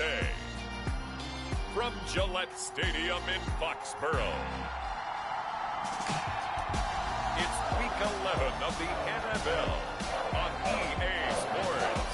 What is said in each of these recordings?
USA. From Gillette Stadium in Foxborough, it's Week 11 of the NFL on EA Sports.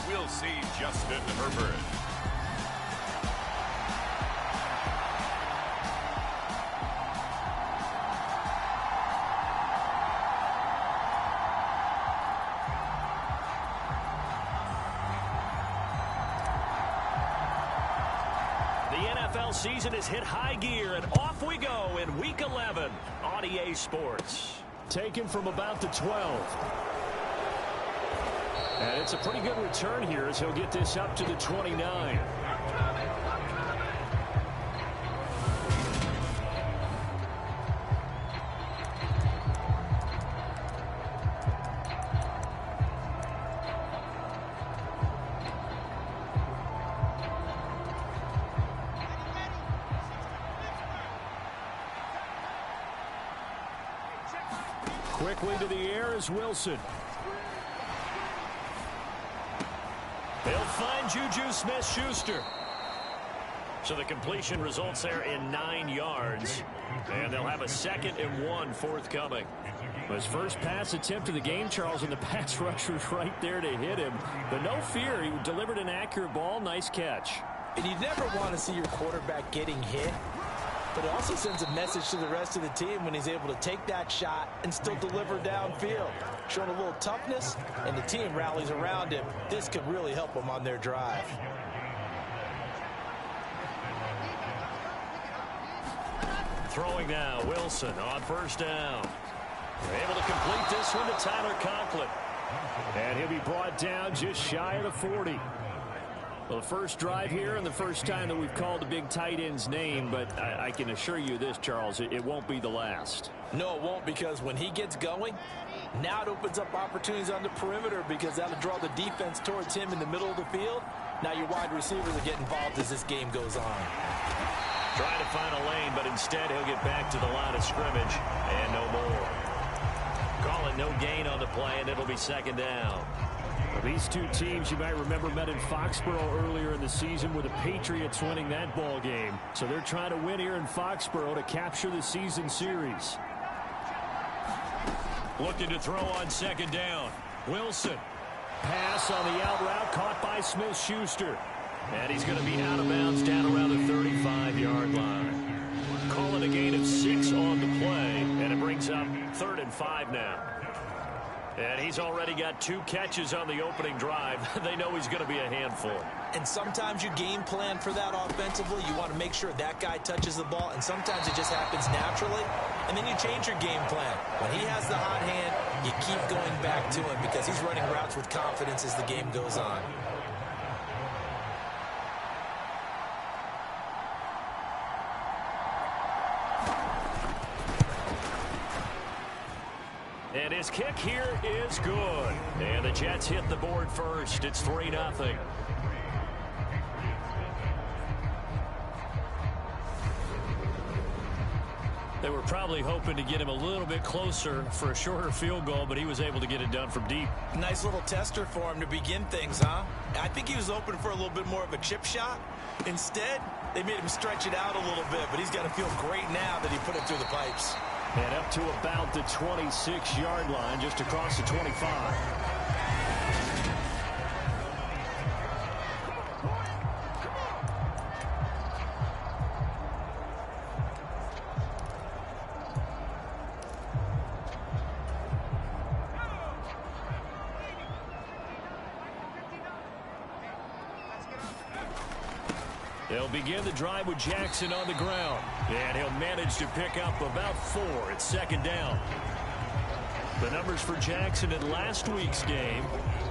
We'll see Justin Herbert. The NFL season has hit high gear, and off we go in Week 11 on EA Sports. Taken from about the 12. And it's a pretty good return here as he'll get this up to the 29. Quickly to the air is Wilson. They'll find Juju Smith-Schuster. So the completion results there in 9 yards. And they'll have a 2nd and 1 forthcoming. His first pass attempt of the game, Charles, and the pass rusher was right there to hit him. But no fear, he delivered an accurate ball. Nice catch. And you never want to see your quarterback getting hit. But it also sends a message to the rest of the team when he's able to take that shot and still deliver downfield. Showing a little toughness, and the team rallies around him. This could really help them on their drive. Throwing now, Wilson on first down. They're able to complete this one to Tyler Conklin. And he'll be brought down just shy of the 40. Well, the first drive here and the first time that we've called the big tight end's name, but I can assure you this, Charles, it won't be the last. No, it won't, because when he gets going, now it opens up opportunities on the perimeter because that'll draw the defense towards him in the middle of the field. Now your wide receivers will get involved as this game goes on. Trying to find a lane, but instead he'll get back to the line of scrimmage and no more. Calling no gain on the play, and it'll be 2nd down. Well, these two teams, you might remember, met in Foxborough earlier in the season with the Patriots winning that ball game. So they're trying to win here in Foxborough to capture the season series. Looking to throw on 2nd down. Wilson. Pass on the out route caught by Smith-Schuster. And he's going to be out of bounds down around the 35-yard line. Calling a gain of 6 on the play, and it brings up 3rd and 5 now. And he's already got 2 catches on the opening drive. They know he's going to be a handful. And sometimes you game plan for that offensively. You want to make sure that guy touches the ball, and sometimes it just happens naturally. And then you change your game plan. When he has the hot hand, you keep going back to him because he's running routes with confidence as the game goes on. And his kick here is good. And the Jets hit the board first. It's 3-0. They were probably hoping to get him a little bit closer for a shorter field goal, but he was able to get it done from deep. Nice little tester for him to begin things, huh? I think he was open for a little bit more of a chip shot. Instead, they made him stretch it out a little bit, but he's got to feel great now that he put it through the pipes. And up to about the 26-yard line, just across the 25. They'll begin the drive with Jackson on the ground. And he'll manage to pick up about 4 at 2nd down. The numbers for Jackson in last week's game,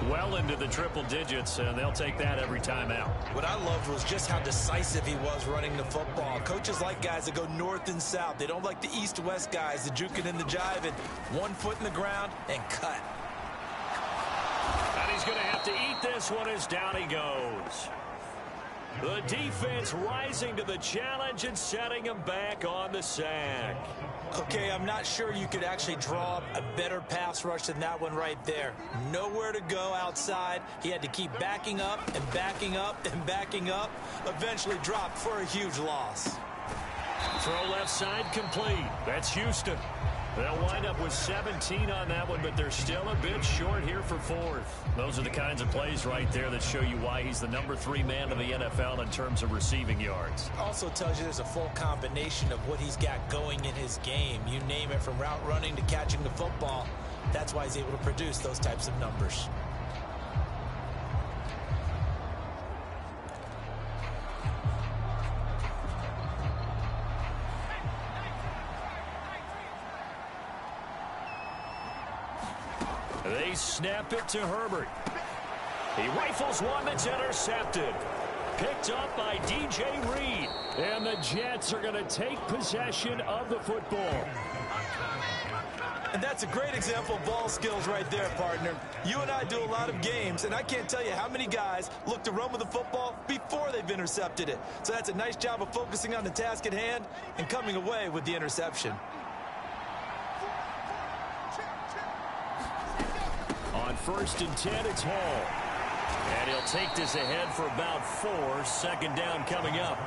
well into the triple digits, and they'll take that every time out. What I loved was just how decisive he was running the football. Coaches like guys that go north and south. They don't like the east-west guys, the juking and the jiving. 1 foot in the ground and cut. And he's going to have to eat this one as down he goes. The defense rising to the challenge and setting him back on the sack. Okay, I'm not sure you could actually draw up a better pass rush than that one right there. Nowhere to go outside. He had to keep backing up and backing up and backing up. Eventually dropped for a huge loss. Throw left side complete. That's Houston. They'll wind up with 17 on that one, but they're still a bit short here for fourth. Those are the kinds of plays right there that show you why he's the #3 man in the NFL in terms of receiving yards. Also tells you there's a full combination of what he's got going in his game. You name it, from route running to catching the football. That's why he's able to produce those types of numbers. They snap it to Herbert. He rifles one that's intercepted. Picked up by DJ Reed. And the Jets are going to take possession of the football. And that's a great example of ball skills right there, partner. You and I do a lot of games, and I can't tell you how many guys look to run with the football before they've intercepted it. So that's a nice job of focusing on the task at hand and coming away with the interception. On 1st and 10, it's Hall. And he'll take this ahead for about 4. Second down coming up.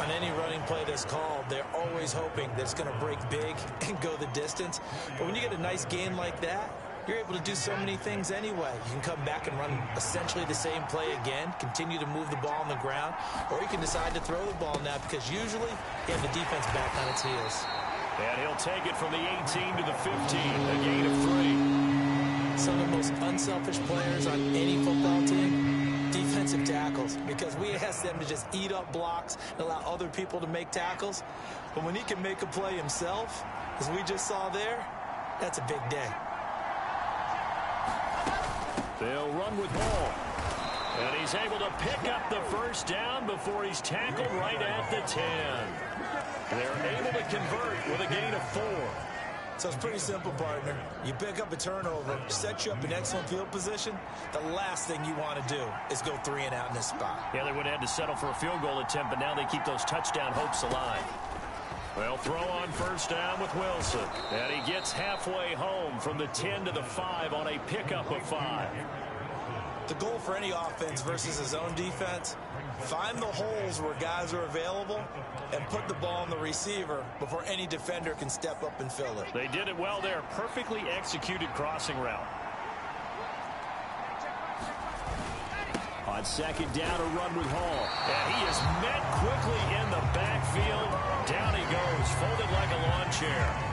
On any running play that's called, they're always hoping that it's going to break big and go the distance. But when you get a nice gain like that, you're able to do so many things anyway. You can come back and run essentially the same play again, continue to move the ball on the ground, or you can decide to throw the ball now because usually you have the defense back on its heels. And he'll take it from the 18 to the 15, a gain of 3. Some of the most unselfish players on any football team, defensive tackles, because we ask them to just eat up blocks and allow other people to make tackles. But when he can make a play himself, as we just saw there, that's a big day. They'll run with Hall. And he's able to pick up the first down before he's tackled right at the 10. They're able to convert with a gain of 4. So it's pretty simple, partner. You pick up a turnover, set you up in excellent field position. The last thing you want to do is go 3 and out in this spot. Yeah, they would have had to settle for a field goal attempt, but now they keep those touchdown hopes alive. They'll throw on 1st down with Wilson. And he gets halfway home from the 10 to the 5 on a pickup of 5. The goal for any offense versus his own defense, find the holes where guys are available and put the ball on the receiver before any defender can step up and fill it. They did it well there. Perfectly executed crossing route. On 2nd down, a run with Hall. And he is met quickly in the backfield. Down he goes, folded like a lawn chair.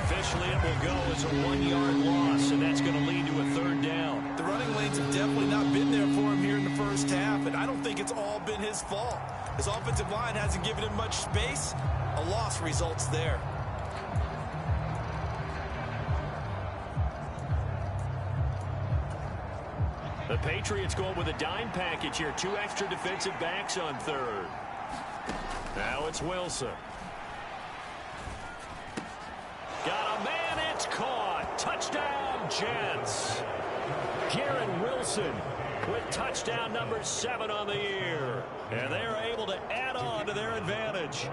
Officially, it will go as a 1-yard loss, and that's going to lead to a 3rd down. The running lanes have definitely not been there for him here in the first half, and I don't think it's all been his fault. His offensive line hasn't given him much space. A loss results there. The Patriots going with a dime package here. 2 extra defensive backs on 3rd. Now it's Wilson. Got a man, it's caught. Touchdown, Jets. Garrett Wilson with touchdown number 7 on the year. And they're able to add on to their advantage.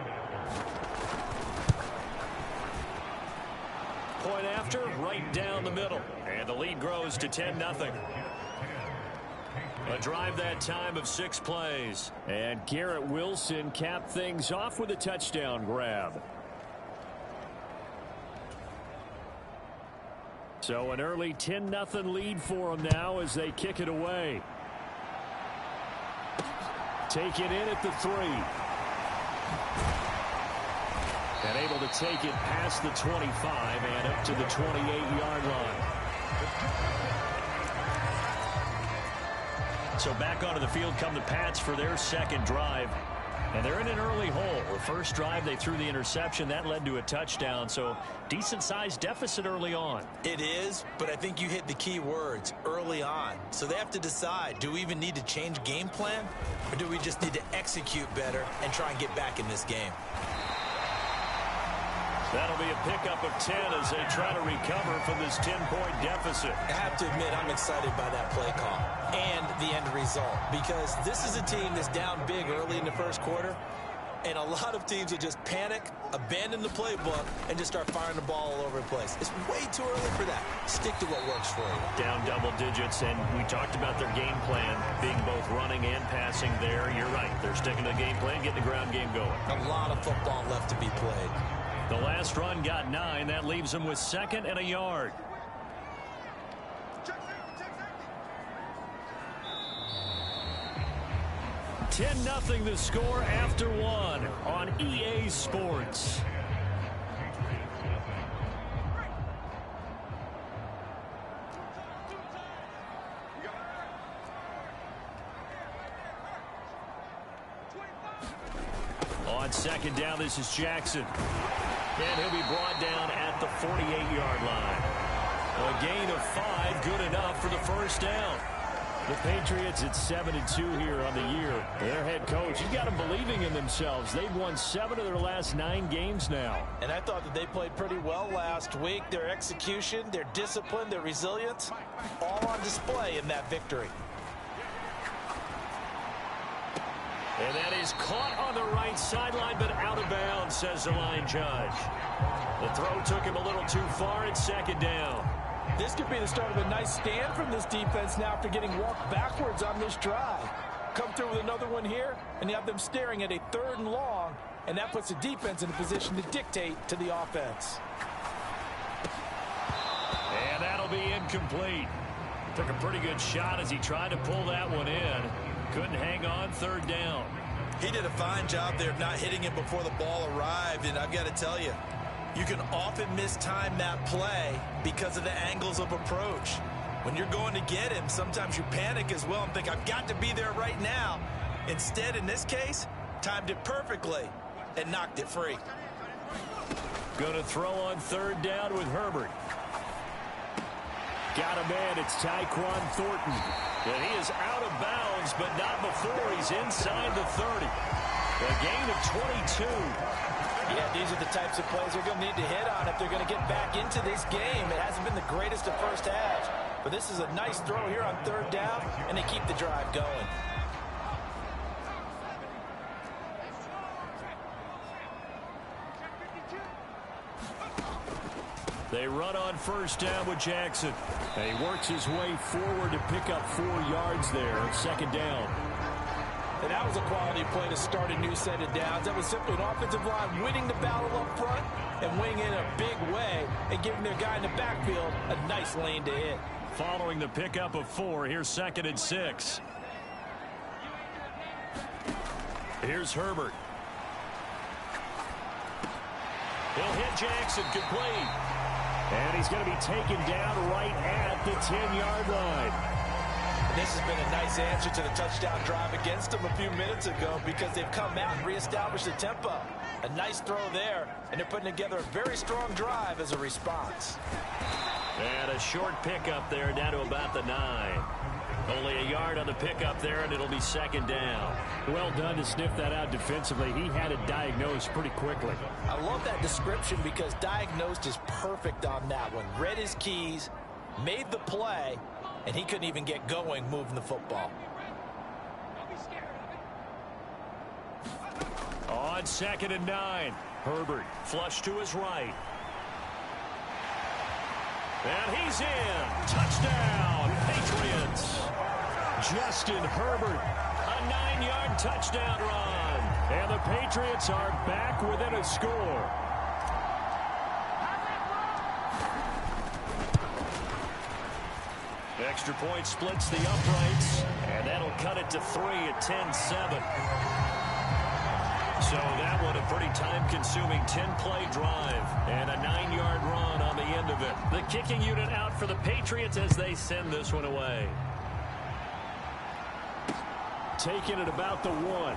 Point after, right down the middle. And the lead grows to 10-0. A drive that time of 6 plays. And Garrett Wilson capped things off with a touchdown grab. So an early 10-0 lead for them now as they kick it away. Take it in at the 3. And able to take it past the 25 and up to the 28-yard line. So back onto the field come the Pats for their 2nd drive. And they're in an early hole. The first drive, they threw the interception. That led to a touchdown. So decent-sized deficit early on. It is, but I think you hit the key words, early on. So they have to decide, do we even need to change game plan? Or do we just need to execute better and try and get back in this game? That'll be a pickup of 10 as they try to recover from this 10-point deficit. I have to admit, I'm excited by that play call and the end result, because this is a team that's down big early in the first quarter, and a lot of teams will just panic, abandon the playbook, and just start firing the ball all over the place. It's way too early for that. Stick to what works for you. Down double digits, and we talked about their game plan being both running and passing there. You're right. They're sticking to the game plan, getting the ground game going. A lot of football left to be played. The last run got 9. That leaves them with 2nd and a yard. $10-0 the score after 1 on EA Sports. On 2nd down, this is Jackson. And he'll be brought down at the 48-yard line. A gain of 5, good enough for the first down. The Patriots at 7-2 here on the year. Their head coach, he's got them believing in themselves. They've won 7 of their last 9 games now. And I thought that they played pretty well last week. Their execution, their discipline, their resilience, all on display in that victory. And that is caught on the right sideline, but out of bounds, says the line judge. The throw took him a little too far at 2nd down. This could be the start of a nice stand from this defense now after getting walked backwards on this drive. Come through with another one here, and you have them staring at a 3rd and long, and that puts the defense in a position to dictate to the offense. And that'll be incomplete. Took a pretty good shot as he tried to pull that one in. Couldn't hang on 3rd down. He did a fine job there of not hitting it before the ball arrived, and I've got to tell you, you can often mistime that play because of the angles of approach. When you're going to get him, sometimes you panic as well and think, I've got to be there right now. Instead, in this case, timed it perfectly and knocked it free. Going to throw on 3rd down with Herbert. Got a man, it's Tyquan Thornton. And he is out of bounds, but not before he's inside the 30. A gain of 22. Yeah, these are the types of plays they're going to need to hit on if they're going to get back into this game. It hasn't been the greatest of first halves, but this is a nice throw here on 3rd down, and they keep the drive going. They run on 1st down with Jackson. And he works his way forward to pick up 4 yards there. 2nd down. And that was a quality play to start a new set of downs. That was simply an offensive line winning the battle up front and winning in a big way and giving their guy in the backfield a nice lane to hit. Following the pickup of 4, here's 2nd and 6. Here's Herbert. He'll hit Jackson, complete. And he's going to be taken down right at the 10-yard line. This has been a nice answer to the touchdown drive against them a few minutes ago because they've come out and reestablished the tempo. A nice throw there, and they're putting together a very strong drive as a response. And a short pickup there down to about the 9. Only a yard on the pickup there, and it'll be 2nd down. Well done to sniff that out defensively. He had it diagnosed pretty quickly. I love that description because diagnosed is perfect on that one. Read his keys, made the play, and he couldn't even get going moving the football. On 2nd and 9, Herbert flush to his right. And he's in. Touchdown, Patriots. Justin Herbert, a 9-yard touchdown run. And the Patriots are back within a score. Extra point splits the uprights, and that'll cut it to 3 at 10-7. So that one a pretty time-consuming 10-play drive and a 9-yard run on the end of it. The kicking unit out for the Patriots as they send this one away. Taking it about the 1.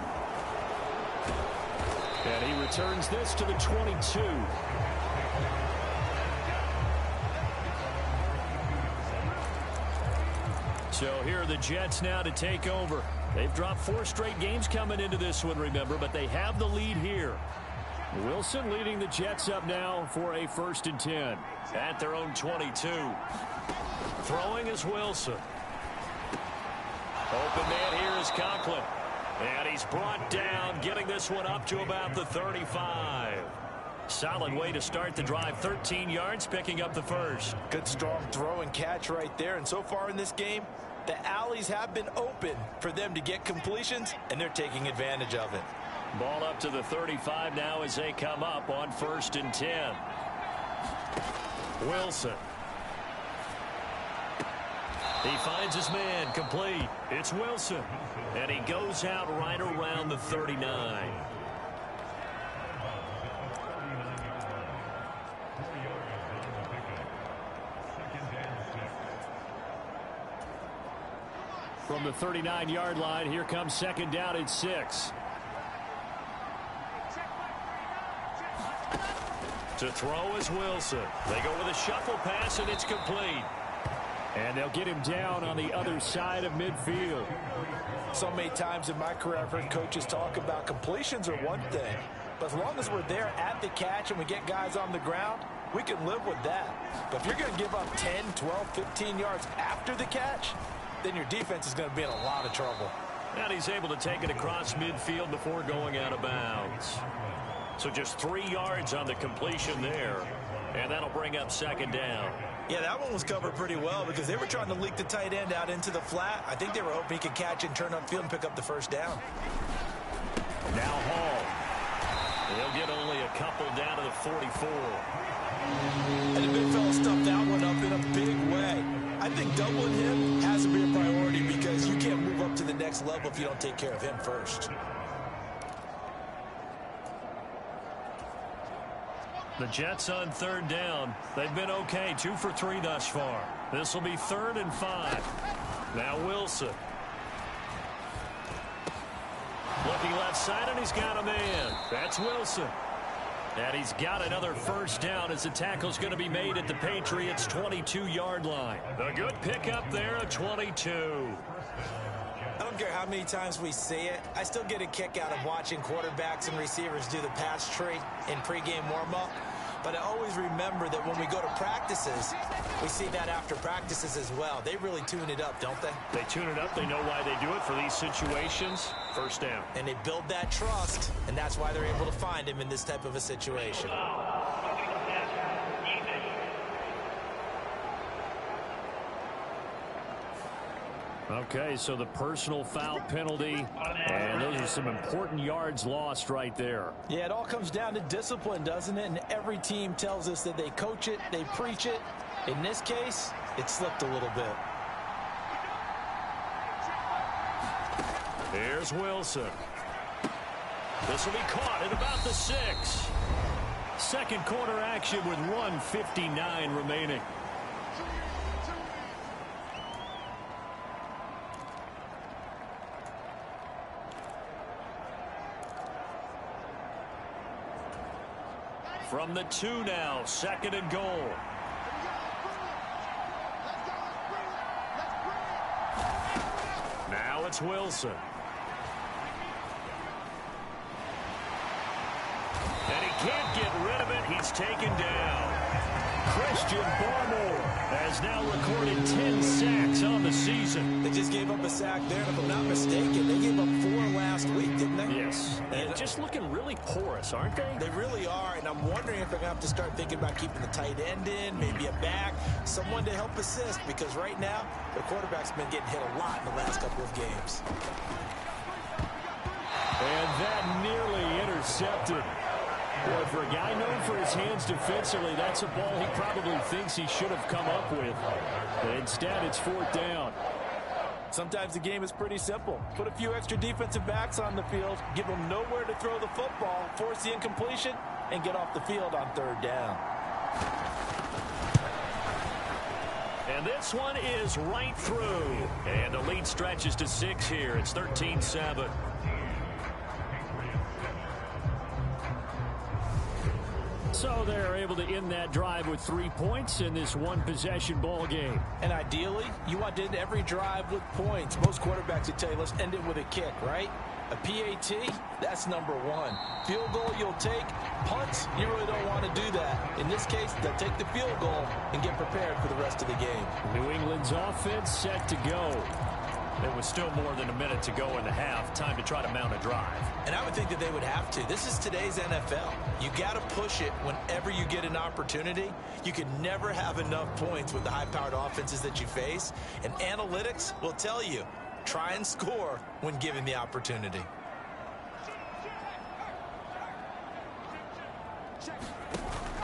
And he returns this to the 22. So here are the Jets now to take over. They've dropped 4 straight games coming into this one, remember, but they have the lead here. Wilson leading the Jets up now for a 1st and 10. At their own 22. Throwing is Wilson. Open man here is Conklin. And he's brought down, getting this one up to about the 35. Solid way to start the drive. 13 yards, picking up the first. Good, strong throw and catch right there. And so far in this game, the alleys have been open for them to get completions, and they're taking advantage of it. Ball up to the 35 now as they come up on 1st and 10. Wilson. He finds his man, complete. It's Wilson. And he goes out right around the 39. From the 39-yard line, here comes 2nd down and 6. To throw is Wilson. They go with a shuffle pass, and it's complete. And they'll get him down on the other side of midfield. So many times in my career, I've heard coaches talk about completions are one thing. But as long as we're there at the catch and we get guys on the ground, we can live with that. But if you're going to give up 10, 12, 15 yards after the catch, then your defense is going to be in a lot of trouble. And he's able to take it across midfield before going out of bounds. So just 3 yards on the completion there. And that'll bring up 2nd down. Yeah, that one was covered pretty well because they were trying to leak the tight end out into the flat. I think they were hoping he could catch and turn upfield and pick up the 1st down. Now Hall. He'll get only a couple down to the 44. And the big fella stuffed that one up in a big way. I think doubling him has to be a priority because you can't move up to the next level if you don't take care of him first. The Jets on 3rd down. They've been okay, 2 for 3 thus far. This will be 3rd and 5. Now Wilson. Looking left side, and he's got a man. That's Wilson. And he's got another 1st down as the tackle's going to be made at the Patriots' 22-yard line. A good pickup there, a 22. I don't care how many times we see it. I still get a kick out of watching quarterbacks and receivers do the pass tree in pregame warm-up. But I always remember that when we go to practices, we see that after practices as well. They really tune it up, don't they? They tune it up. They know why they do it for these situations. 1st down. And they build that trust, and that's why they're able to find him in this type of a situation. Okay, so the personal foul penalty, and those are some important yards lost right there. Yeah, it all comes down to discipline, doesn't it? And every team tells us that they coach it, they preach it. In this case, it slipped a little bit. Here's Wilson. This will be caught at about the 6. 2nd quarter action with 1:59 remaining. From the 2 now, 2nd and goal. Now it's Wilson. And he can't get rid of it. He's taken down. Christian Barmore has now recorded 10 sacks on the season. They just gave up a sack there, and if I'm not mistaken, they gave up 4 last week, didn't they? Yes. And just looking really porous, aren't they? They really are, and I'm wondering if they're going to have to start thinking about keeping the tight end in, maybe a back, someone to help assist, because right now, the quarterback's been getting hit a lot in the last couple of games. And that nearly intercepted. Boy, for a guy known for his hands defensively, that's a ball he probably thinks he should have come up with. But instead, it's 4th down. Sometimes the game is pretty simple. Put a few extra defensive backs on the field, give them nowhere to throw the football, force the incompletion, and get off the field on 3rd down. And this one is right through. And the lead stretches to 6 here. It's 13-7. So they're able to end that drive with 3 points in this one-possession ball game. And ideally, you want to end every drive with points. Most quarterbacks would tell you, let's end it with a kick, right? A PAT, that's number one. Field goal you'll take. Punts, you really don't want to do that. In this case, they'll take the field goal and get prepared for the rest of the game. New England's offense set to go. There was still more than a minute to go in the half. Time to try to mount a drive. And I would think that they would have to. This is today's NFL. You got to push it whenever you get an opportunity. You can never have enough points with the high-powered offenses that you face. And analytics will tell you, try and score when given the opportunity.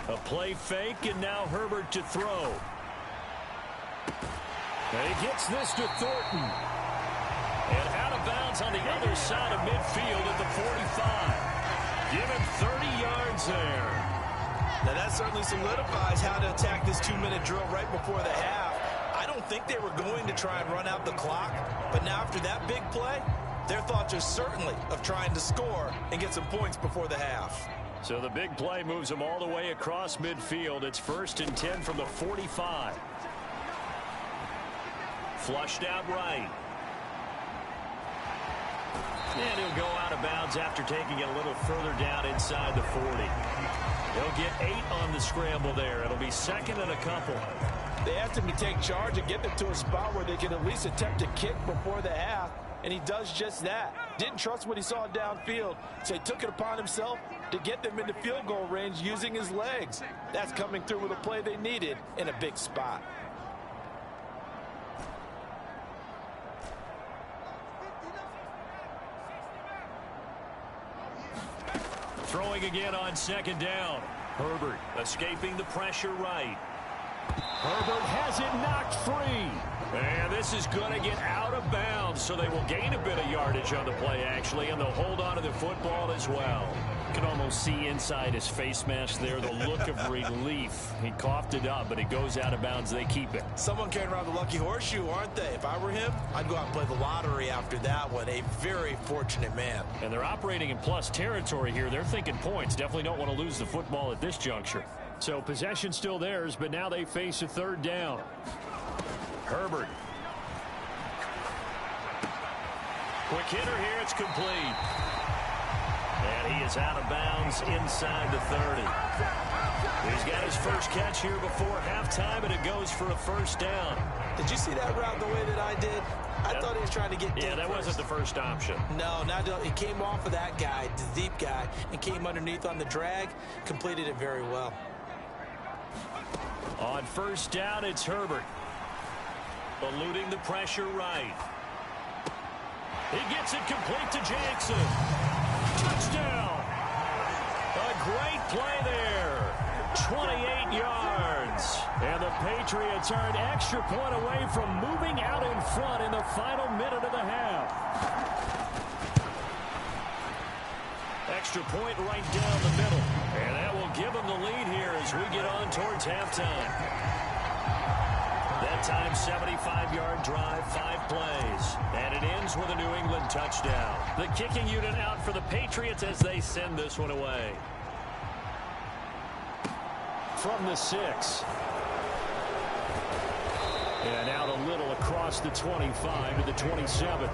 A play fake, and now Herbert to throw. And he gets this to Thornton. And out of bounds on the other side of midfield at the 45. Give him 30 yards there. Now that certainly solidifies how to attack this 2-minute drill right before the half. I don't think they were going to try and run out the clock, but now after that big play, their thoughts are certainly of trying to score and get some points before the half. So the big play moves them all the way across midfield. It's 1st and 10 from the 45. Flushed out right. And he'll go out of bounds after taking it a little further down inside the 40. He'll get 8 on the scramble there. It'll be 2nd and a couple. They asked him to take charge and get them to a spot where they can at least attempt a kick before the half, and he does just that. Didn't trust what he saw downfield, so he took it upon himself to get them into field goal range using his legs. That's coming through with a play they needed in a big spot. Throwing again on 2nd down. Herbert escaping the pressure right. Herbert has it knocked free. And this is going to get out of bounds, so they will gain a bit of yardage on the play, actually, and they'll hold on to the football as well. You can almost see inside his face mask there the look of relief. He coughed it up, but it goes out of bounds. They keep it. Someone carrying around the lucky horseshoe, aren't they? If I were him, I'd go out and play the lottery after that one. A very fortunate man. And they're operating in plus territory here. They're thinking points. Definitely don't want to lose the football at this juncture. So possession still theirs, but now they face a 3rd down. Herbert. Quick hitter here. It's complete. And he is out of bounds inside the 30. He's got his first catch here before halftime, and it goes for a 1st down. Did you see that route the way that I did? I thought he was trying to get deep. Yeah, that wasn't the first option. No, it came off of that guy, the deep guy, and came underneath on the drag. Completed it very well. On 1st down, it's Herbert. Eluding the pressure right. He gets it complete to Jackson. Touchdown. A great play there. 28 yards. And the Patriots are an extra point away from moving out in front in the final minute of the half. Extra point right down the middle. And that will give them the lead here as we get on towards halftime. That time, 75-yard drive, 5 plays. And it ends with a New England touchdown. The kicking unit out for the Patriots as they send this one away. From the 6. And out a little across the 25 to the 27.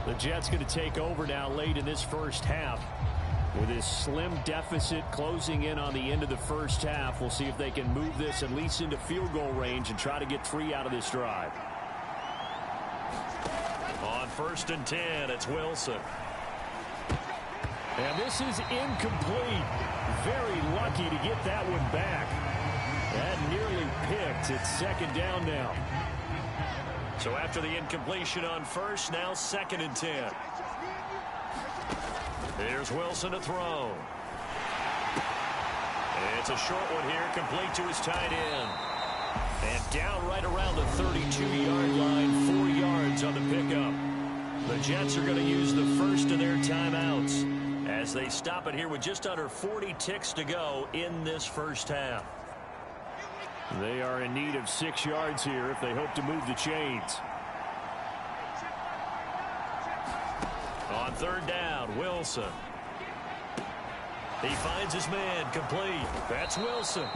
The Jets going to take over now late in this first half. With this slim deficit closing in on the end of the first half, we'll see if they can move this at least into field goal range and try to get 3 out of this drive. On 1st and 10, it's Wilson. And this is incomplete. Very lucky to get that one back. That nearly picked. It's 2nd down now. So after the incompletion on 1st, now 2nd and 10. Here's Wilson to throw. It's a short one here, complete to his tight end. And down right around the 32-yard line, 4 yards on the pickup. The Jets are going to use the first of their timeouts as they stop it here with just under 40 ticks to go in this first half. They are in need of 6 yards here if they hope to move the chains. On third down, Wilson. He finds his man, complete. That's Wilson.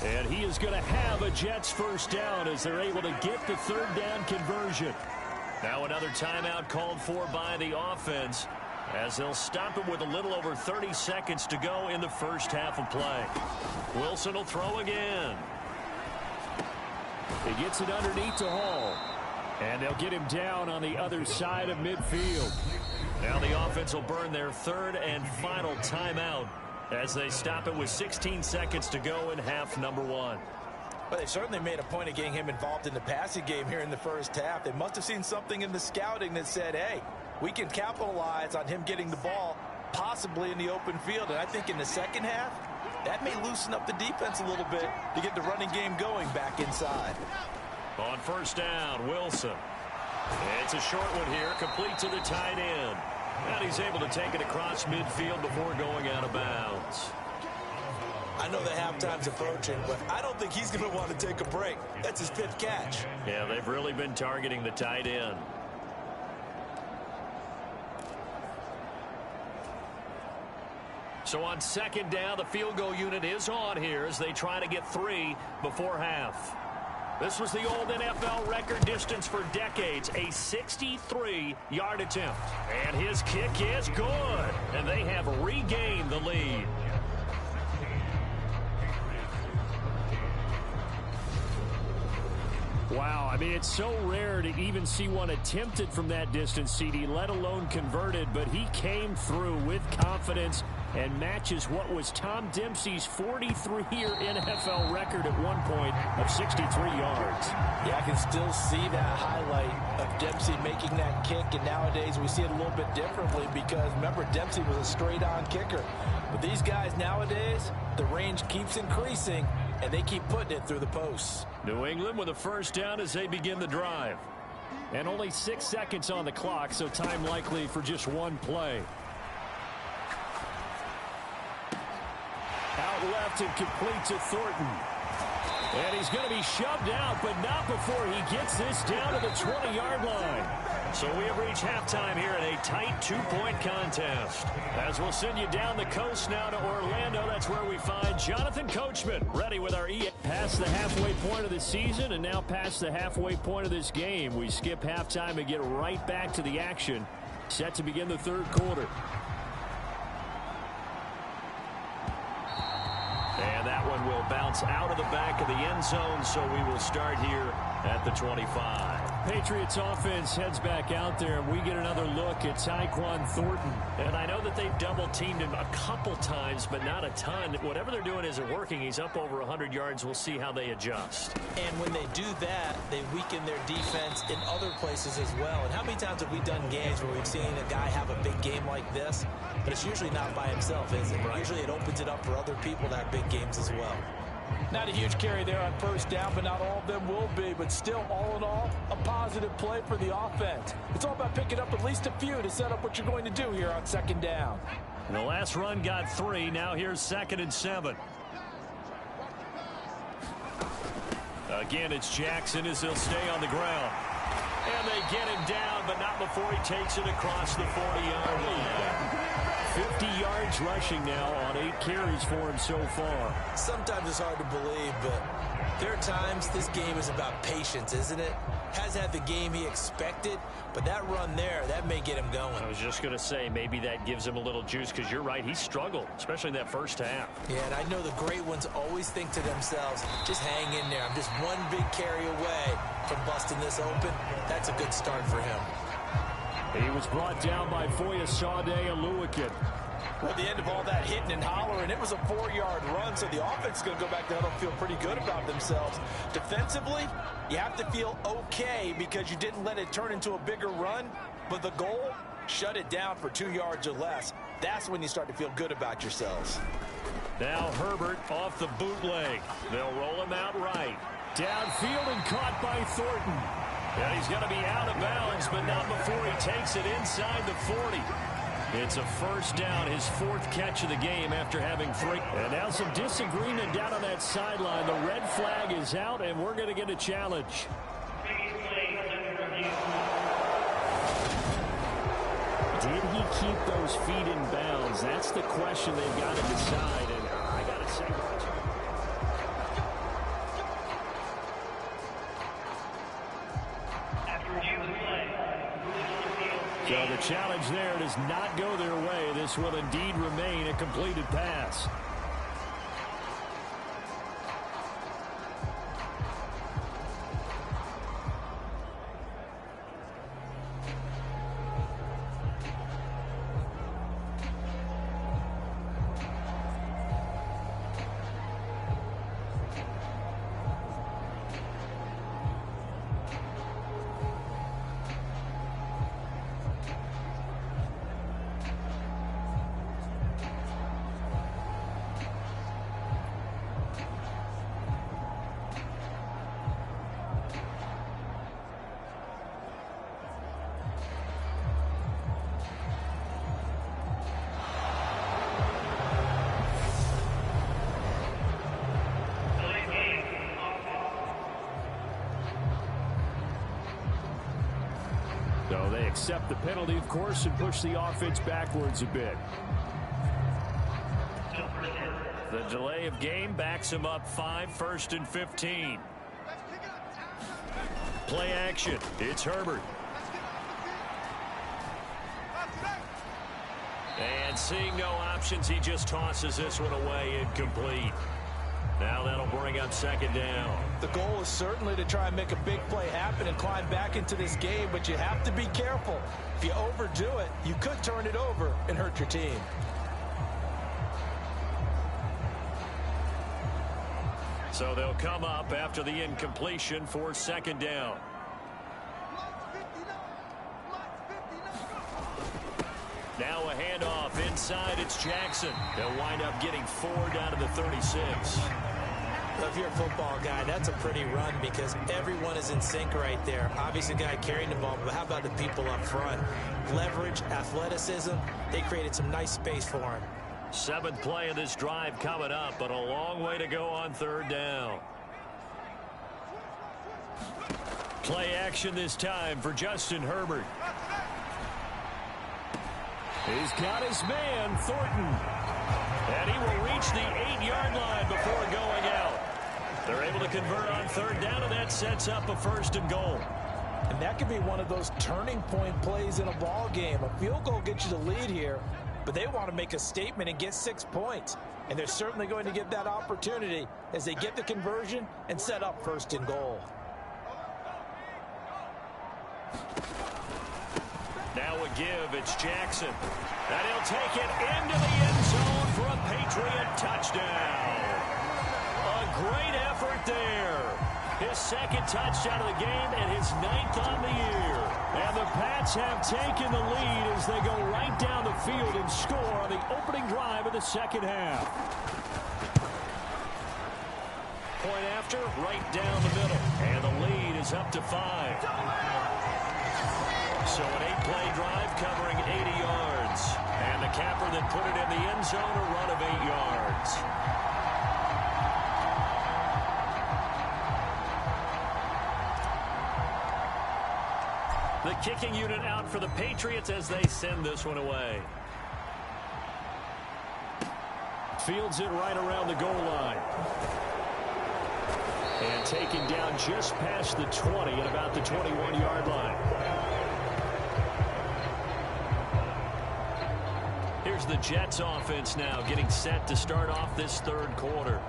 And he is going to have a Jets first down as they're able to get the third down conversion. Now another timeout called for by the offense as they'll stop it with a little over 30 seconds to go in the first half of play. Wilson will throw again. He gets it underneath to Hall. And they'll get him down on the other side of midfield. Now the offense will burn their third and final timeout as they stop it with 16 seconds to go in half number one. Well, they certainly made a point of getting him involved in the passing game here in the first half. They must have seen something in the scouting that said, hey, we can capitalize on him getting the ball possibly in the open field. And I think in the second half, that may loosen up the defense a little bit to get the running game going back inside. On first down, Wilson. It's a short one here, complete to the tight end. And he's able to take it across midfield before going out of bounds. I know the halftime's approaching, but I don't think he's going to want to take a break. That's his fifth catch. Yeah, they've really been targeting the tight end. So on second down, the field goal unit is on here as they try to get 3 before half. This was the old NFL record distance for decades, a 63-yard attempt. And his kick is good, and they have regained the lead. Wow, I mean, it's so rare to even see one attempted from that distance, CD, let alone converted, but he came through with confidence and matches what was Tom Dempsey's 43-year NFL record at one point of 63 yards. Yeah, I can still see that highlight of Dempsey making that kick, and nowadays we see it a little bit differently because, remember, Dempsey was a straight-on kicker. But these guys nowadays, the range keeps increasing, and they keep putting it through the posts. New England with a first down as they begin the drive. And only 6 seconds on the clock, so time likely for just one play. Out left and complete to Thornton. And he's going to be shoved out, but not before he gets this down to the 20-yard line. So we have reached halftime here in a tight 2-point contest. As we'll send you down the coast now to Orlando, that's where we find Jonathan Coachman, ready with our EA. Past the halfway point of the season and now past the halfway point of this game. We skip halftime and get right back to the action. Set to begin the third quarter. And that one will bounce out of the back of the end zone, so we will start here at the 25. Patriots offense heads back out there, and we get another look at Tyquan Thornton. And I know that they've double-teamed him a couple times, but not a ton. Whatever they're doing isn't working. He's up over 100 yards. We'll see how they adjust. And when they do that, they weaken their defense in other places as well. And how many times have we done games where we've seen a guy have a big game like this, but it's usually not by himself, is it? Right. Usually it opens it up for other people to have big games as well. Not a huge carry there on first down, but not all of them will be. But still, all in all, a positive play for the offense. It's all about picking up at least a few to set up what you're going to do here on second down. And the last run got 3. Now here's 2nd and 7. Again, it's Jackson as he'll stay on the ground. And they get him down, but not before he takes it across the 40-yard line. 50 yards rushing now on 8 carries for him so far. Sometimes it's hard to believe, but there are times this game is about patience, isn't it? Has had the game he expected, but that run there, that may get him going. I was just going to say, maybe that gives him a little juice, because you're right, he struggled, especially that first half. Yeah, and I know the great ones always think to themselves, just hang in there. I'm just one big carry away from busting this open. That's a good start for him. He was brought down by Foyesade Oluwakin. Well, at the end of all that hitting and hollering, it was a 4-yard run, so the offense is going to go back there and feel pretty good about themselves. Defensively, you have to feel okay because you didn't let it turn into a bigger run, but the goal, shut it down for 2 yards or less. That's when you start to feel good about yourselves. Now Herbert off the bootleg. They'll roll him out right. Downfield and caught by Thornton. And he's going to be out of bounds, but not before he takes it inside the 40. It's a first down, his 4th catch of the game after having 3. And now some disagreement down on that sideline. The red flag is out, and we're going to get a challenge. Did he keep those feet in bounds? That's the question they've got to decide. And I got to say, so the challenge there does not go their way. This will indeed remain a completed pass. So they accept the penalty, of course, and push the offense backwards a bit. The delay of game backs him up 5, 1st and 15. Play action. It's Herbert. And seeing no options, he just tosses this one away incomplete. Now that'll bring up 2nd down. The goal is certainly to try and make a big play happen and climb back into this game, but you have to be careful. If you overdo it, you could turn it over and hurt your team. So they'll come up after the incompletion for 2nd down. Now a handoff inside. It's Jackson. They'll wind up getting 4 down to the 36. If you're a football guy, that's a pretty run because everyone is in sync right there. Obviously, the guy carrying the ball, but how about the people up front? Leverage, athleticism, they created some nice space for him. 7th play of this drive coming up, but a long way to go on 3rd down. Play action this time for Justin Herbert. He's got his man, Thornton. And he will reach the 8-yard line before going out. They're able to convert on 3rd down, and that sets up a 1st and goal. And that could be one of those turning point plays in a ball game. A field goal gets you the lead here, but they want to make a statement and get 6 points. And they're certainly going to get that opportunity as they get the conversion and set up 1st and goal. Now a give. It's Jackson. And he'll take it into the end zone for a Patriot touchdown. A great effort there. His 2nd touchdown of the game and his 9th on the year. And the Pats have taken the lead as they go right down the field and score on the opening drive of the 2nd half. Point after, right down the middle. And the lead is up to 5. So an 8-play drive covering 80 yards. And the capper that put it in the end zone, a run of 8 yards. The kicking unit out for the Patriots as they send this one away. Fields it right around the goal line. And taken down just past the 20 at about the 21-yard line. Here's the Jets offense now getting set to start off this 3rd quarter.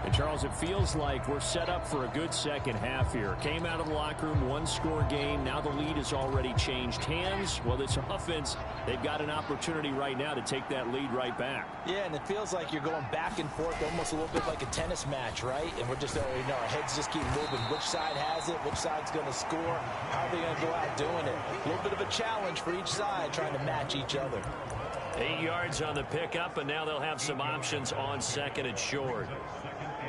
And Charles, it feels like we're set up for a good 2nd half here. Came out of the locker room, 1-score game. Now the lead has already changed hands. Well, this offense, they've got an opportunity right now to take that lead right back. Yeah, and it feels like you're going back and forth, almost a little bit like a tennis match, right? And we're just, our heads just keep moving. Which side has it? Which side's going to score? How are they going to go out doing it? A little bit of a challenge for each side, trying to match each other. 8 yards on the pickup, and now they'll have some options on 2nd and short.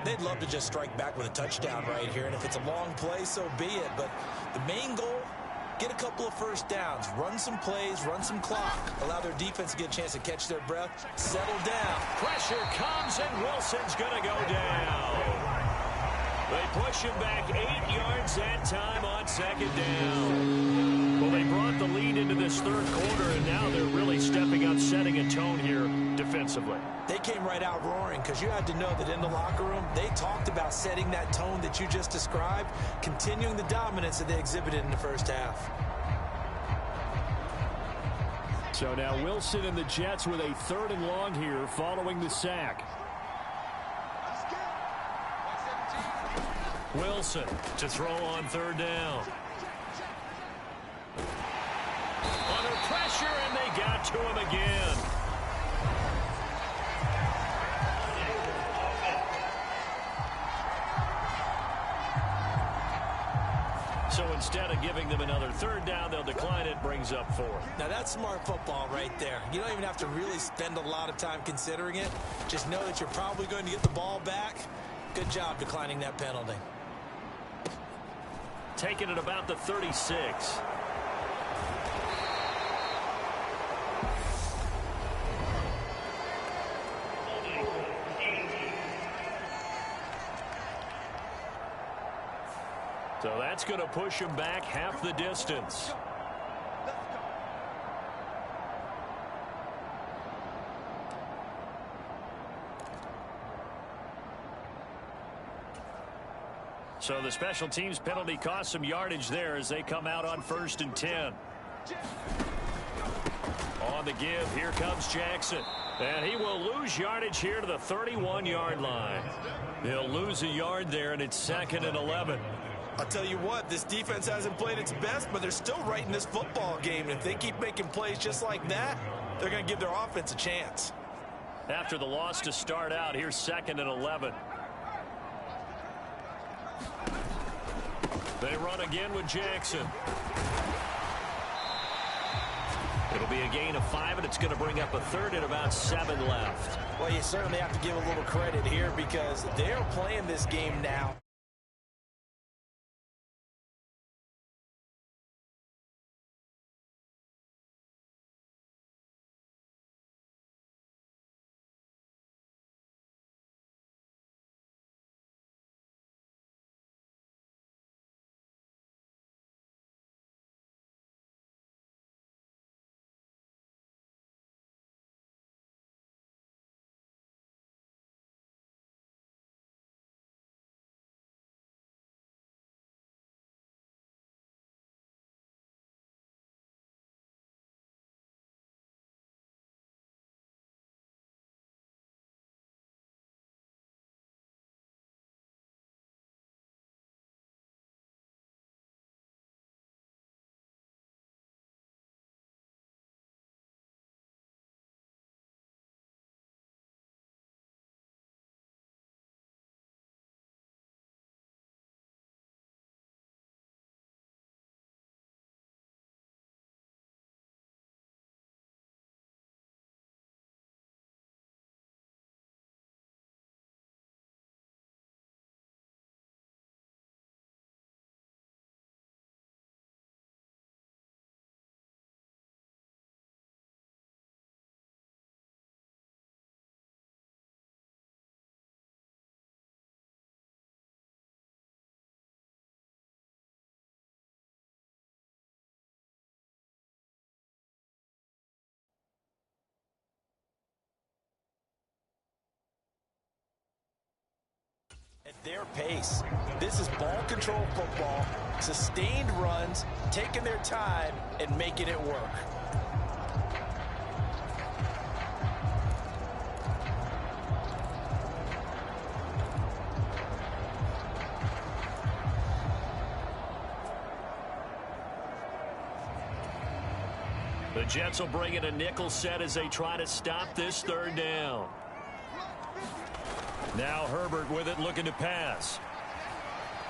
They'd love to just strike back with a touchdown right here, and if it's a long play, so be it. But the main goal, get a couple of 1st downs, run some plays, run some clock, allow their defense to get a chance to catch their breath, settle down. Pressure comes, and Wilson's going to go down. They push him back 8 yards that time on second down. Well, they brought the lead into this third quarter, and now they're really stepping up, setting a tone here defensively. They came right out roaring because you had to know that in the locker room, they talked about setting that tone that you just described, continuing the dominance that they exhibited in the first half. So now Wilson and the Jets with a 3rd and long here following the sack. Wilson to throw on 3rd down. Under pressure, and they got to him again. So instead of giving them another 3rd down, they'll decline it, brings up 4th. Now that's smart football right there. You don't even have to really spend a lot of time considering it. Just know that you're probably going to get the ball back. Good job declining that penalty. Taking it about the 36. So that's going to push him back half the distance. So the special teams penalty cost some yardage there as they come out on 1st and 10. On the give, here comes Jackson. And he will lose yardage here to the 31-yard line. He'll lose a yard there, and it's 2nd and 11. I'll tell you what, this defense hasn't played its best, but they're still right in this football game. And if they keep making plays just like that, they're going to give their offense a chance. After the loss to start out, here's 2nd and 11. They run again with Jackson. It'll be a gain of 5, and it's going to bring up a 3rd and about 7 left. Well, you certainly have to give a little credit here because they're playing this game now. At their pace. This is ball control football, sustained runs, taking their time and making it work. The Jets will bring in a nickel set as they try to stop this 3rd down. Now Herbert with it, looking to pass.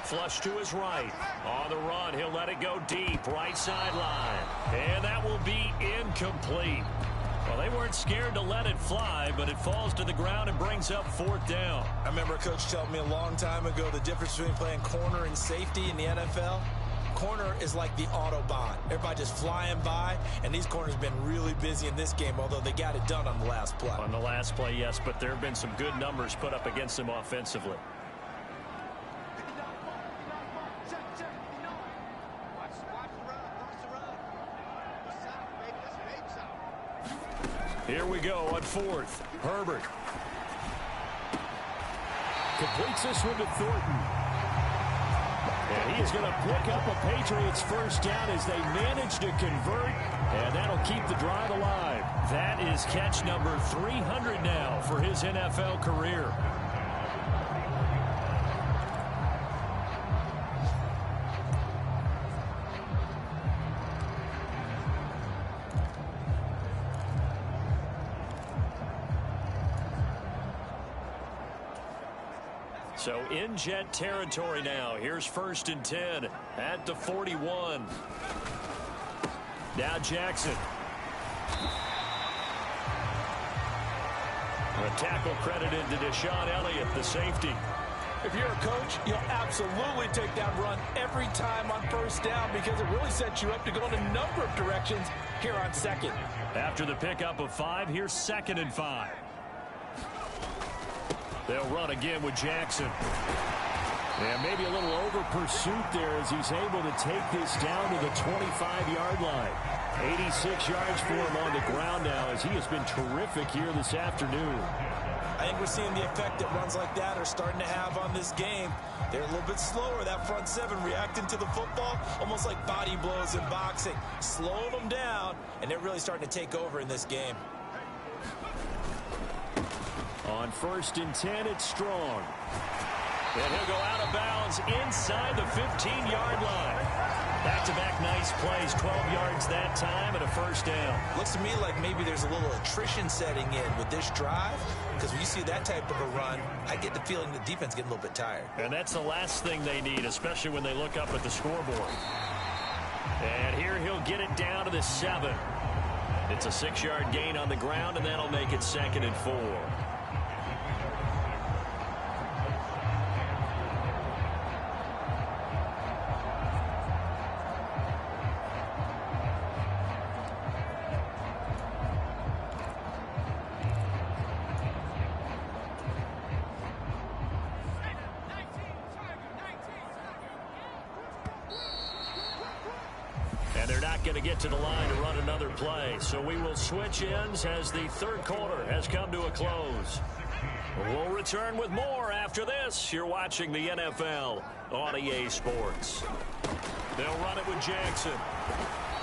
Flush to his right. On the run, he'll let it go deep, right sideline. And that will be incomplete. Well, they weren't scared to let it fly, but it falls to the ground and brings up 4th down. I remember a coach telling me a long time ago the difference between playing corner and safety in the NFL. Corner is like the Autobahn. Everybody just flying by, and these corners have been really busy in this game, although they got it done on the last play. On the last play, yes, but there have been some good numbers put up against them offensively. Here we go on fourth. Herbert. Completes this one to Thornton. And he's going to pick up a Patriots first down as they manage to convert. And that'll keep the drive alive. That is catch number 300 now for his NFL career. So in Jet territory now. Here's 1st and 10 at the 41. Now Jackson. A tackle credited to Deshaun Elliott, the safety. If you're a coach, you'll absolutely take that run every time on first down because it really sets you up to go in a number of directions here on second. After the pickup of 5, here's 2nd and 5. They'll run again with Jackson. And maybe a little over pursuit there as he's able to take this down to the 25-yard line. 86 yards for him on the ground now as he has been terrific here this afternoon. I think we're seeing the effect that runs like that are starting to have on this game. They're a little bit slower, that front seven, reacting to the football, almost like body blows in boxing. Slowing them down, and they're really starting to take over in this game. On 1st and 10, it's Strong. And he'll go out of bounds inside the 15-yard line. Back-to-back nice plays, 12 yards that time and a first down. Looks to me like maybe there's a little attrition setting in with this drive, because when you see that type of a run, I get the feeling the defense getting a little bit tired. And that's the last thing they need, especially when they look up at the scoreboard. And here he'll get it down to the 7. It's a 6-yard gain on the ground, and that'll make it 2nd and 4. And they're not going to get to the line to run another play. So we will switch ends as the 3rd quarter has come to a close. We'll return with more after this. You're watching the NFL on EA Sports. They'll run it with Jackson.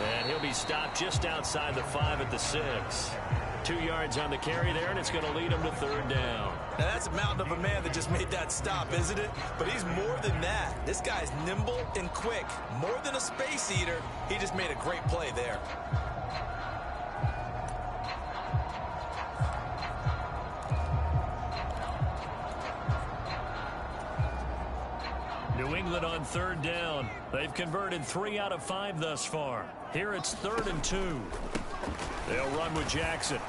And he'll be stopped just outside the 5 at the 6. 2 yards on the carry there, and it's going to lead him to 3rd down. Now, that's a mountain of a man that just made that stop, isn't it? But he's more than that. This guy's nimble and quick. More than a space eater, he just made a great play there. New England on 3rd down. They've converted 3 out of 5 thus far. Here it's 3rd and 2. They'll run with Jackson.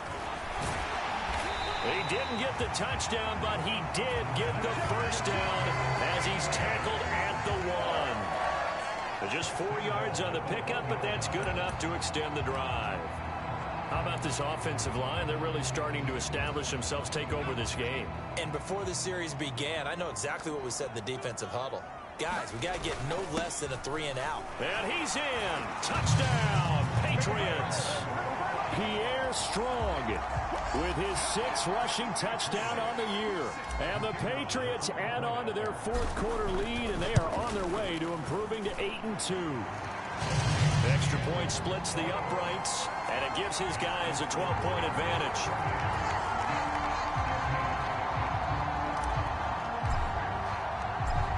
He didn't get the touchdown, but he did get the first down as he's tackled at the 1. Just 4 yards on the pickup, but that's good enough to extend the drive. How about this offensive line? They're really starting to establish themselves, take over this game. And before the series began, I know exactly what we said in the defensive huddle. Guys, we got to get no less than a 3 and out. And he's in. Touchdown, Patriots. Pierre Strong with his 6th rushing touchdown on the year. And the Patriots add on to their 4th quarter lead, and they are on their way to improving to 8-2. The extra point splits the uprights, and it gives his guys a 12-point advantage.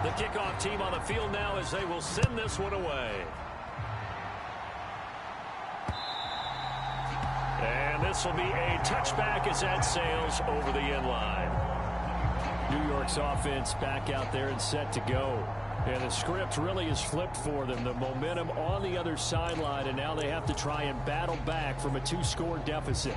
The kickoff team on the field now as they will send this one away. And this will be a touchback as that sails over the end line. New York's offense back out there and set to go. And the script really is flipped for them. The momentum on the other sideline, and now they have to try and battle back from a 2-score deficit.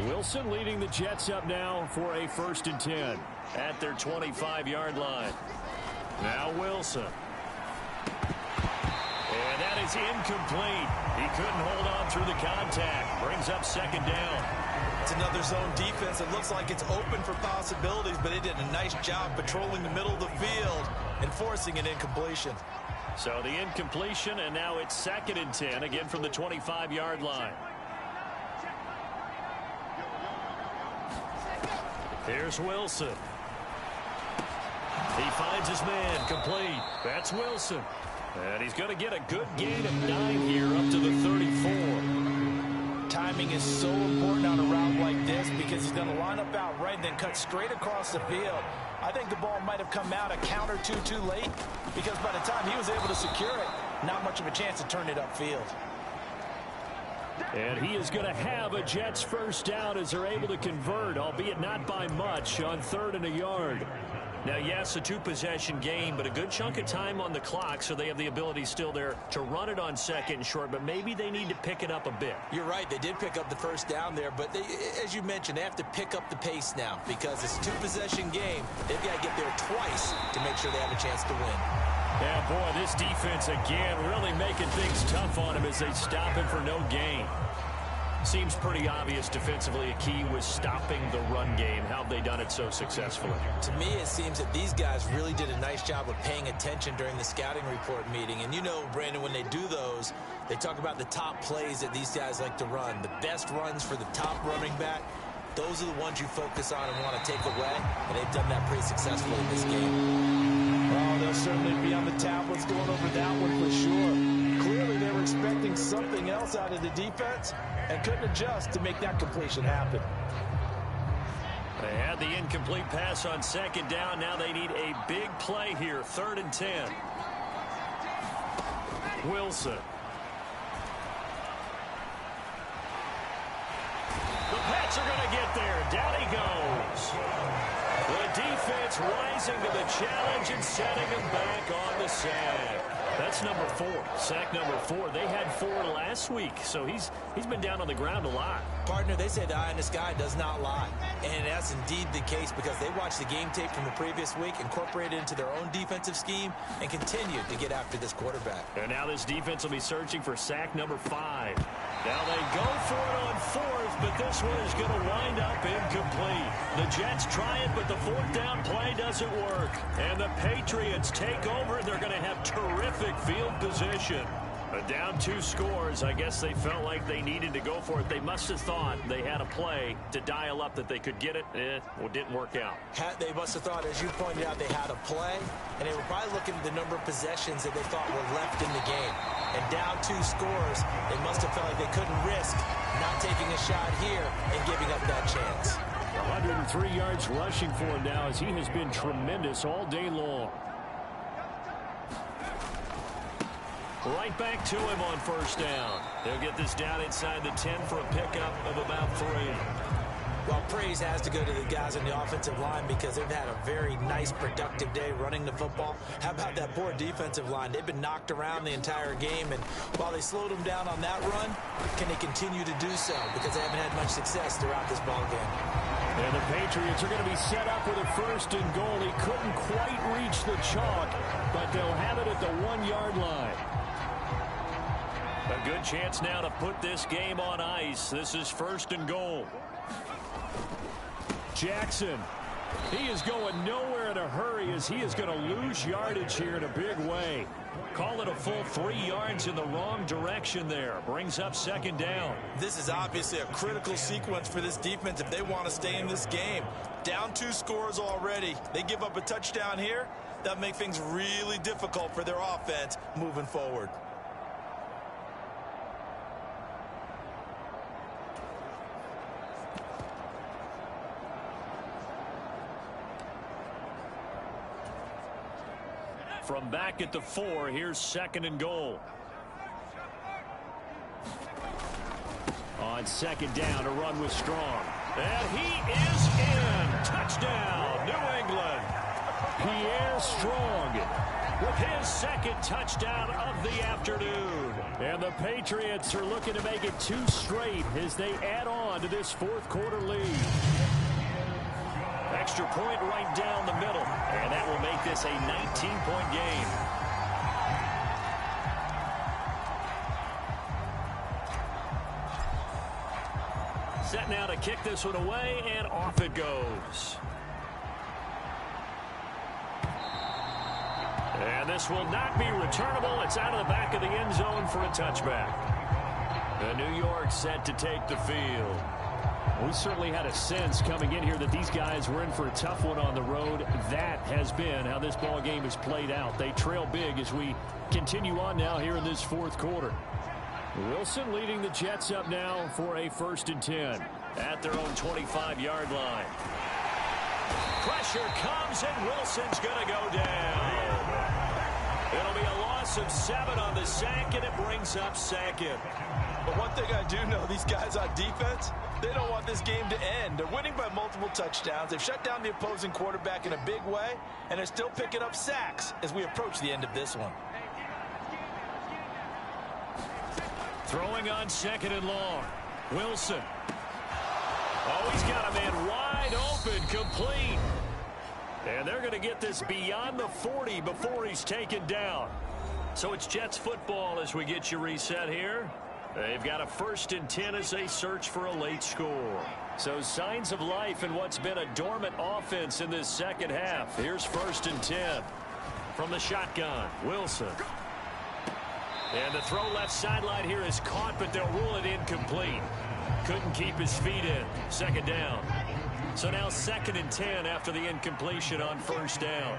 Wilson leading the Jets up now for a 1st and 10 at their 25-yard line. Now Wilson. And that is incomplete. He couldn't hold on through the contact. Brings up 2nd down. It's another zone defense. It looks like it's open for possibilities, but they did a nice job patrolling the middle of the field and forcing an incompletion. So the incompletion, and now it's 2nd and 10, again from the 25-yard line. Here's Wilson. He finds his man, complete. That's Wilson. And he's going to get a good gain of 9 here up to the 34. Timing is so important on a route like this because he's going to line up out right and then cut straight across the field. I think the ball might have come out a count or two too late because by the time he was able to secure it, not much of a chance to turn it upfield. And he is going to have a Jets first down as they're able to convert, albeit not by much, on 3rd and a yard. Now, yes, a 2-possession game, but a good chunk of time on the clock, so they have the ability still there to run it on 2nd and short, but maybe they need to pick it up a bit. You're right. They did pick up the first down there, but they, as you mentioned, they have to pick up the pace now because it's a 2-possession game. They've got to get there twice to make sure they have a chance to win. Yeah, boy, this defense, again, really making things tough on him as they stop him for no gain. Seems pretty obvious defensively a key was stopping the run game. How have they done it so successfully? To me, it seems that these guys really did a nice job of paying attention during the scouting report meeting. And you know, Brandon, when they do those, they talk about the top plays that these guys like to run. The best runs for the top running back, those are the ones you focus on and want to take away. And they've done that pretty successfully in this game. Well, they'll certainly be on the tablets going over that one for sure. Clearly, they were expecting something else out of the defense and couldn't adjust to make that completion happen. They had the incomplete pass on 2nd down. Now they need a big play here. 3rd and 10. Wilson. The Pats are going to get there. Down he goes. The defense rising to the challenge and setting him back on the sack. That's number 4. Sack number 4. They had 4 last week, so he's been down on the ground a lot. Partner, they say the eye in the sky does not lie. And that's indeed the case because they watched the game tape from the previous week, incorporated it into their own defensive scheme, and continued to get after this quarterback. And now this defense will be searching for sack number 5. Now they go for it on 4th, but this one is going to wind up incomplete. The Jets try it, but the 4th down play doesn't work. And the Patriots take over, and they're going to have terrific field position. Down 2 scores. I guess they felt like they needed to go for it. They must have thought they had a play to dial up that they could get it. Well, it didn't work out. They must have thought, as you pointed out, they had a play, and they were probably looking at the number of possessions that they thought were left in the game. And down 2 scores, they must have felt like they couldn't risk not taking a shot here and giving up that chance. 103 yards rushing for him now as he has been tremendous all day long. Right back to him on 1st down. They'll get this down inside the 10 for a pickup of about 3. Well, praise has to go to the guys on the offensive line because they've had a very nice, productive day running the football. How about that poor defensive line? They've been knocked around the entire game, and while they slowed them down on that run, can they continue to do so? Because they haven't had much success throughout this ball game. And the Patriots are going to be set up with a 1st and goal. He couldn't quite reach the chalk, but they'll have it at the 1-yard line. A good chance now to put this game on ice. This is 1st and goal. Jackson. He is going nowhere in a hurry as he is going to lose yardage here in a big way. Call it a full 3 yards in the wrong direction there. Brings up 2nd down. This is obviously a critical sequence for this defense if they want to stay in this game. Down 2 scores already. They give up a touchdown here. That'll make things really difficult for their offense moving forward. From back at the 4, here's 2nd and goal. On 2nd down, a run with Strong. And he is in. Touchdown, New England. Pierre Strong with his 2nd touchdown of the afternoon. And the Patriots are looking to make it 2 straight as they add on to this 4th quarter lead. Extra point right down the middle. And that will make this a 19-point game. Set now to kick this one away, and off it goes. And this will not be returnable. It's out of the back of the end zone for a touchback. The New York set to take the field. We certainly had a sense coming in here that these guys were in for a tough one on the road. That has been how this ball game has played out. They trail big as we continue on now here in this fourth quarter. Wilson leading the Jets up now for a 1st and 10. At their own 25-yard line. Pressure comes, and Wilson's going to go down. It'll be a loss of 7 on the sack, and it brings up 2nd. But one thing I do know, these guys on defense, they don't want this game to end. They're winning by multiple touchdowns. They've shut down the opposing quarterback in a big way, and they're still picking up sacks as we approach the end of this one. Throwing on 2nd and long. Wilson. Oh, he's got a man wide open, complete. And they're going to get this beyond the 40 before he's taken down. So it's Jets football as we get you reset here. They've got a 1st and 10 as they search for a late score. So signs of life in what's been a dormant offense in this second half. Here's 1st and 10 from the shotgun. Wilson. And the throw left sideline here is caught, but they'll rule it incomplete. Couldn't keep his feet in. 2nd down. So now 2nd and 10 after the incompletion on 1st down.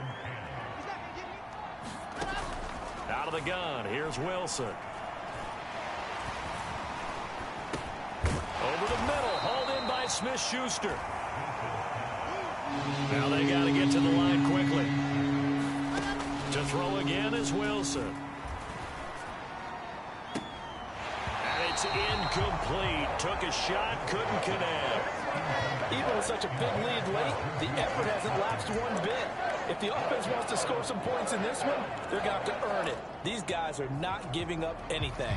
Out of the gun. Here's Wilson. Over the middle. Hauled in by Smith-Schuster. Now they got to get to the line quickly. To throw again is Wilson. It's incomplete. Took a shot, couldn't connect. Even with such a big lead late, the effort hasn't lapsed one bit. If the offense wants to score some points in this one, they're going to have to earn it. These guys are not giving up anything.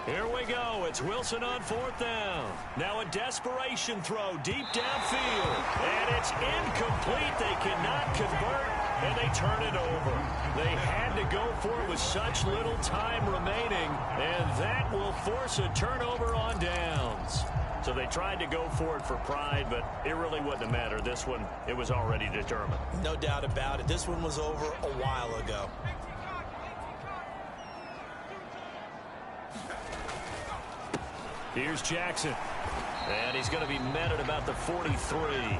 Here we go. It's Wilson on 4th down. Now a desperation throw deep downfield. And it's incomplete. They cannot convert, and they turn it over. They had to go for it with such little time remaining, and that will force a turnover on downs. So they tried to go for it for pride, but it really wouldn't have mattered. This one, it was already determined. No doubt about it. This one was over a while ago. Here's Jackson. And he's going to be met at about the 43.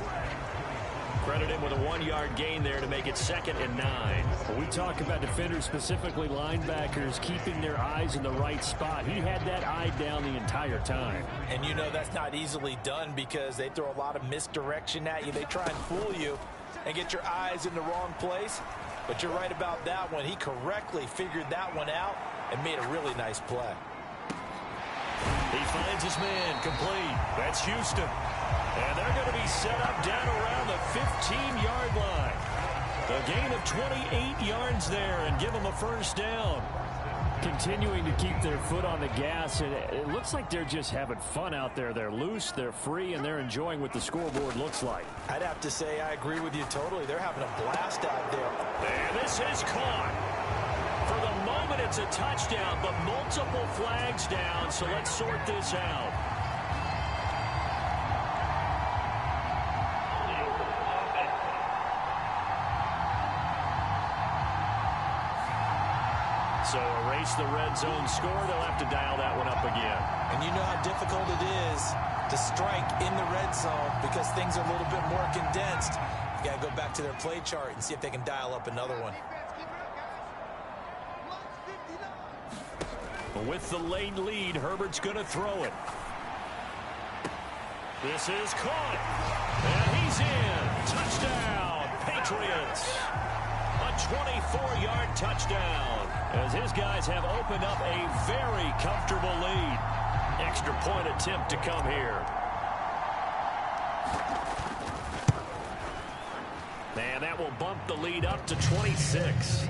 Credit him with a 1-yard gain there to make it 2nd and 9. We talk about defenders, specifically linebackers, keeping their eyes in the right spot. He had that eye down the entire time. And you know that's not easily done because they throw a lot of misdirection at you. They try and fool you and get your eyes in the wrong place. But you're right about that one. He correctly figured that one out and made a really nice play. He finds his man complete. That's Houston. And they're going to be set up down around the 15-yard line. A gain of 28 yards there and give them a 1st down. Continuing to keep their foot on the gas, and it looks like they're just having fun out there. They're loose, they're free, and they're enjoying what the scoreboard looks like. I'd have to say I agree with you totally. They're having a blast out there. And this is caught. For the moment, it's a touchdown, but multiple flags down, so let's sort this out. So erase the red zone score. They'll have to dial that one up again. And you know how difficult it is to strike in the red zone because things are a little bit more condensed. You got to go back to their play chart and see if they can dial up another one. With the late lead, Herbert's going to throw it. This is caught. And he's in. Touchdown, Patriots. A 24-yard touchdown as his guys have opened up a very comfortable lead. Extra point attempt to come here. And that will bump the lead up to 26.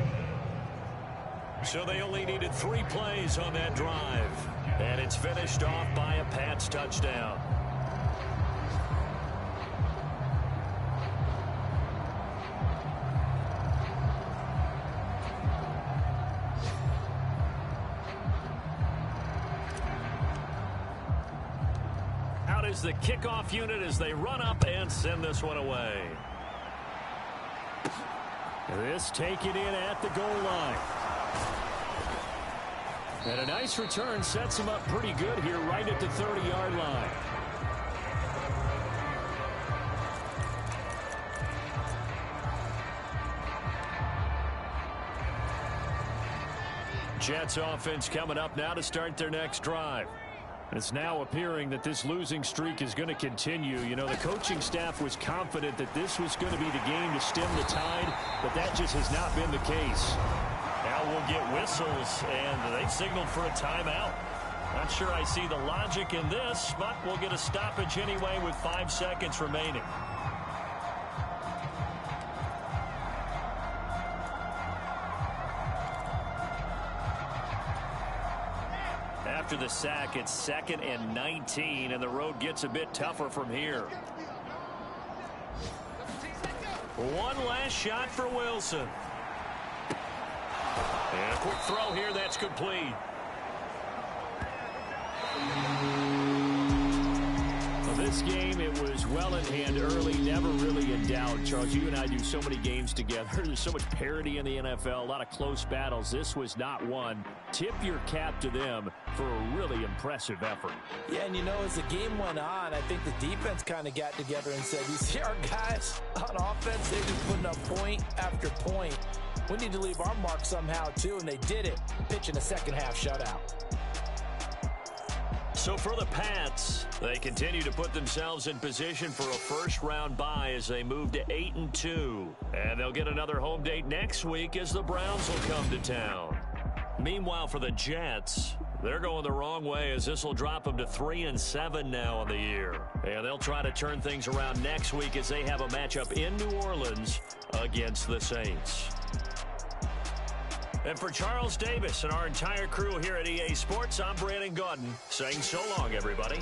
So they only needed 3 plays on that drive. And it's finished off by a Pats touchdown. is the kickoff unit as they run up and send this one away. This taken in at the goal line. And a nice return sets him up pretty good here right at the 30-yard line. Jets offense coming up now to start their next drive. It's now appearing that this losing streak is going to continue. You know, the coaching staff was confident that this was going to be the game to stem the tide, but that just has not been the case. Now we'll get whistles, and they signaled for a timeout. Not sure I see the logic in this, but we'll get a stoppage anyway with 5 seconds remaining. After the sack, it's 2nd and 19, and the road gets a bit tougher from here. One last shot for Wilson. And a quick throw here, that's complete. Well, this game, it was well in hand early, never really in doubt. Charles, you and I do so many games together. There's so much parity in the NFL, a lot of close battles. This was not one. Tip your cap to them for a really impressive effort. Yeah, and you know, as the game went on, I think the defense kind of got together and said, you see our guys on offense, they're just putting up point after point. We need to leave our mark somehow, too, and they did it, pitching a second-half shutout. So for the Pats, they continue to put themselves in position for a first-round bye as they move to 8-2. And they'll get another home date next week as the Browns will come to town. Meanwhile, for the Jets, they're going the wrong way as this will drop them to 3-7 now on the year. And they'll try to turn things around next week as they have a matchup in New Orleans against the Saints. And for Charles Davis and our entire crew here at EA Sports, I'm Brandon Gaudin saying so long, everybody.